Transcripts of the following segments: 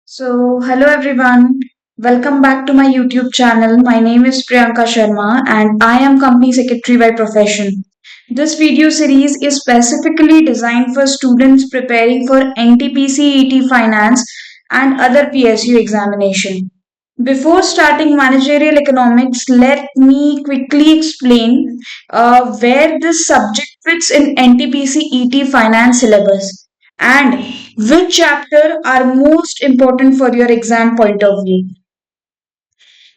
Hello everyone. Welcome back to my YouTube channel. My name is Priyanka Sharma and I am company secretary by profession. This video series is specifically designed for students preparing for NTPC ET Finance and other PSU examination. Before starting managerial economics, let me quickly explain where this subject fits in NTPC ET Finance syllabus and which chapter are most important for your exam point of view.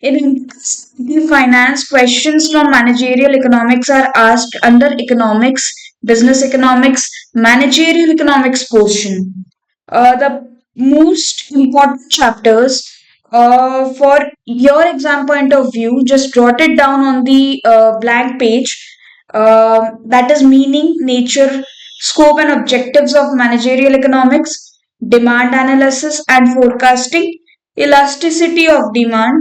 In NTPC Finance, questions from managerial economics are asked under economics, business economics, managerial economics portion. The most important chapters for your exam point of view, just jot it down on the blank page. That is meaning, nature, scope, and objectives of managerial economics, demand analysis and forecasting, elasticity of demand,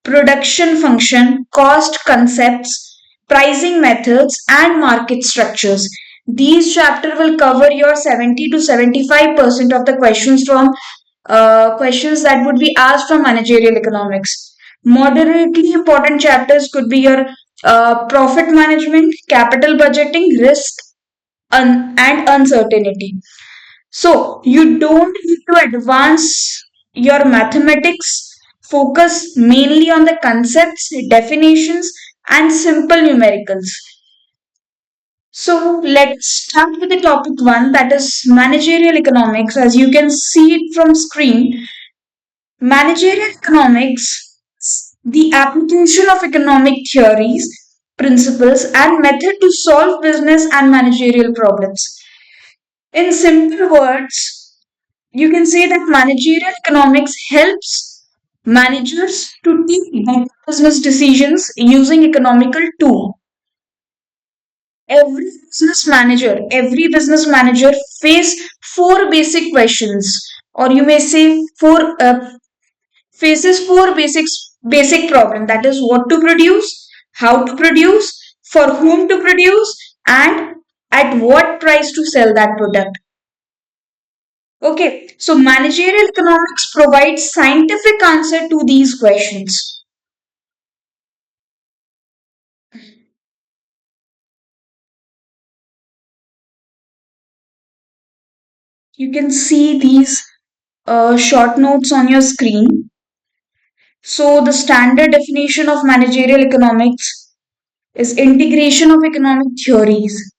production function, cost concepts, pricing methods, and market structures. These chapter will cover your 70 to 75% of the questions from questions that would be asked from managerial economics. Moderately important chapters could be your profit management, capital budgeting, risk, and uncertainty. So you don't need to advance your mathematics, focus mainly on the concepts, definitions, and simple numericals. So let's start with the topic one, that is managerial economics. As you can see it from screen, managerial economics, the application of economic theories, principles, and method to solve business and managerial problems. In simple words, you can say that managerial economics helps managers to take better business decisions using economical tool. Every business manager face four basic questions, or you may say faces four basic problem, that is what to produce, how to produce, for whom to produce, and at what price to sell that product. Okay, so managerial economics provides scientific answer to these questions. You can see these short notes on your screen. So the standard definition of managerial economics is integration of economic theories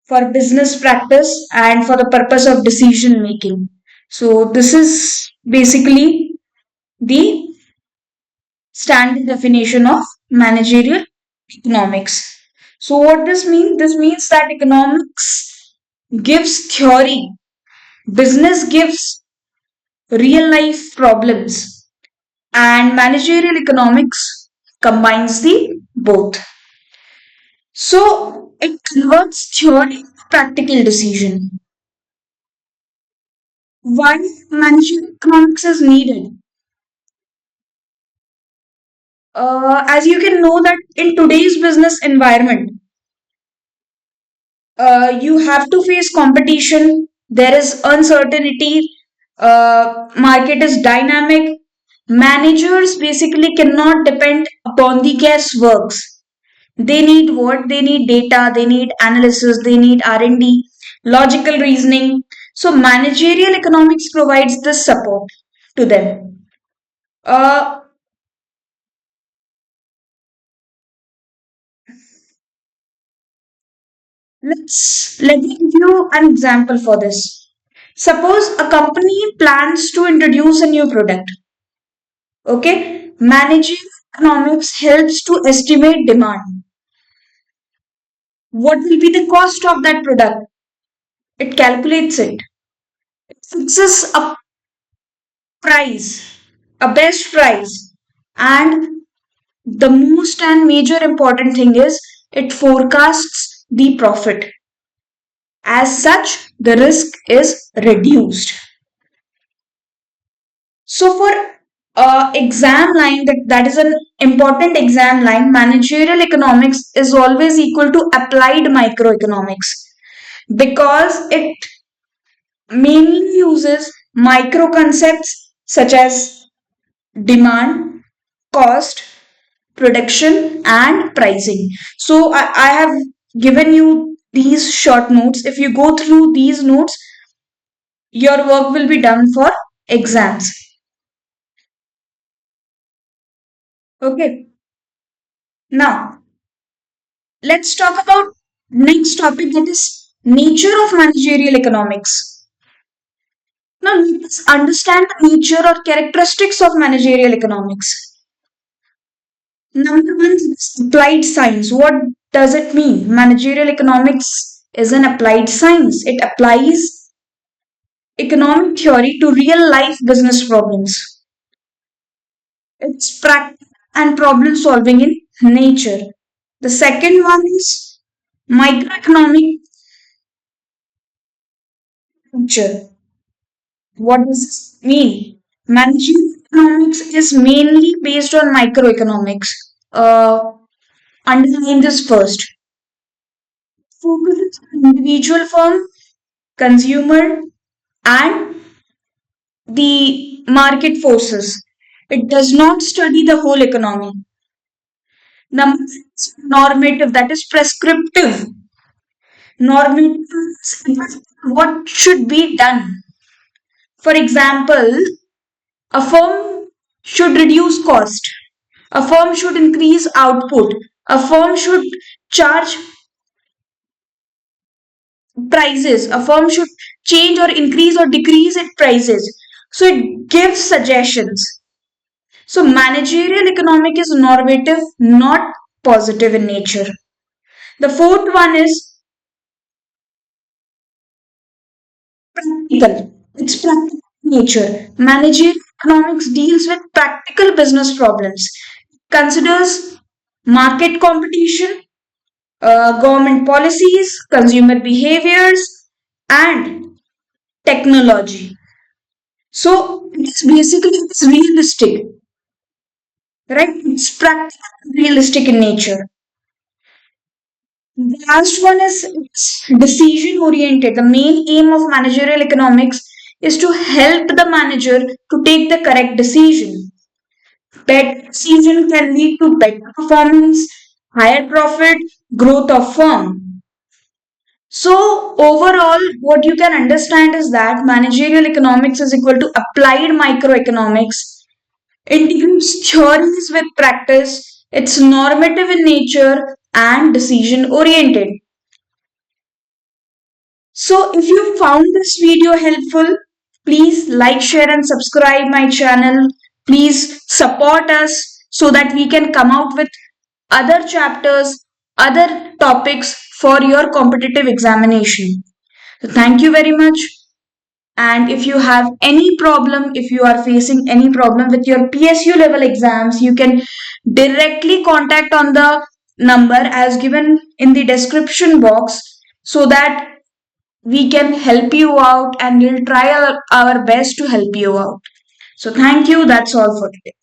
for business practice and for the purpose of decision making. So this is basically the standard definition of managerial economics. So what this means? This means that economics gives theory, business gives real life problems, and managerial economics combines the both. So it converts theory to practical decision. Why managerial economics is needed? As you can know that in today's business environment, you have to face competition. There is uncertainty. Market is dynamic. Managers basically cannot depend upon the guessworks. They need what? They need data. They need analysis. They need R&D, logical reasoning. So managerial economics provides this support to them. Uh, let me give you an example for this. Suppose a company plans to introduce a new product. Okay, managing economics helps to estimate demand. What will be the cost of that product? It calculates it. It fixes a price, a best price. And the most and major important thing is it forecasts the profit. As such, the risk is reduced. So for exam line, that is an important exam line, managerial economics is always equal to applied microeconomics because it mainly uses micro concepts such as demand, cost, production, and pricing. So I have given you these short notes. If you go through these notes, your work will be done for exams. Okay. Now, let's talk about next topic, that is nature of managerial economics. Now, let's understand the nature or characteristics of managerial economics. Number one is applied science. What does it mean? Managerial economics is an applied science. It applies economic theory to real life business problems. It's practical and problem solving in nature. The second one is microeconomic nature. What does this mean? Managerial economics is mainly based on microeconomics. Uh, Underline this first. Focuses on individual firm, consumer, and the market forces. It does not study the whole economy. Number six, normative, that is prescriptive. Normative is what should be done. For example, a firm should reduce cost. A firm should increase output. A firm should charge prices. A firm should change or increase or decrease its prices. So it gives suggestions. So managerial economic is normative, not positive in nature. The fourth one is practical. It's practical in nature. Managerial economics deals with practical business problems. Considers market competition, government policies, consumer behaviors, and technology. So it's basically it's realistic, right? It's practical, realistic in nature. The last one is decision oriented. The main aim of managerial economics is to help the manager to take the correct decision. Better decision can lead to better performance, higher profit, growth of firm. So overall, what you can understand is that managerial economics is equal to applied microeconomics. Integrates theories with practice. It's normative in nature and decision oriented. So if you found this video helpful, please like, share and subscribe my channel. Please support us so that we can come out with other chapters, other topics for your competitive examination. So thank you very much. And if you have any problem, if you are facing any problem with your PSU level exams, you can directly contact on the number as given in the description box so that we can help you out and we'll try our best to help you out. So thank you. That's all for today.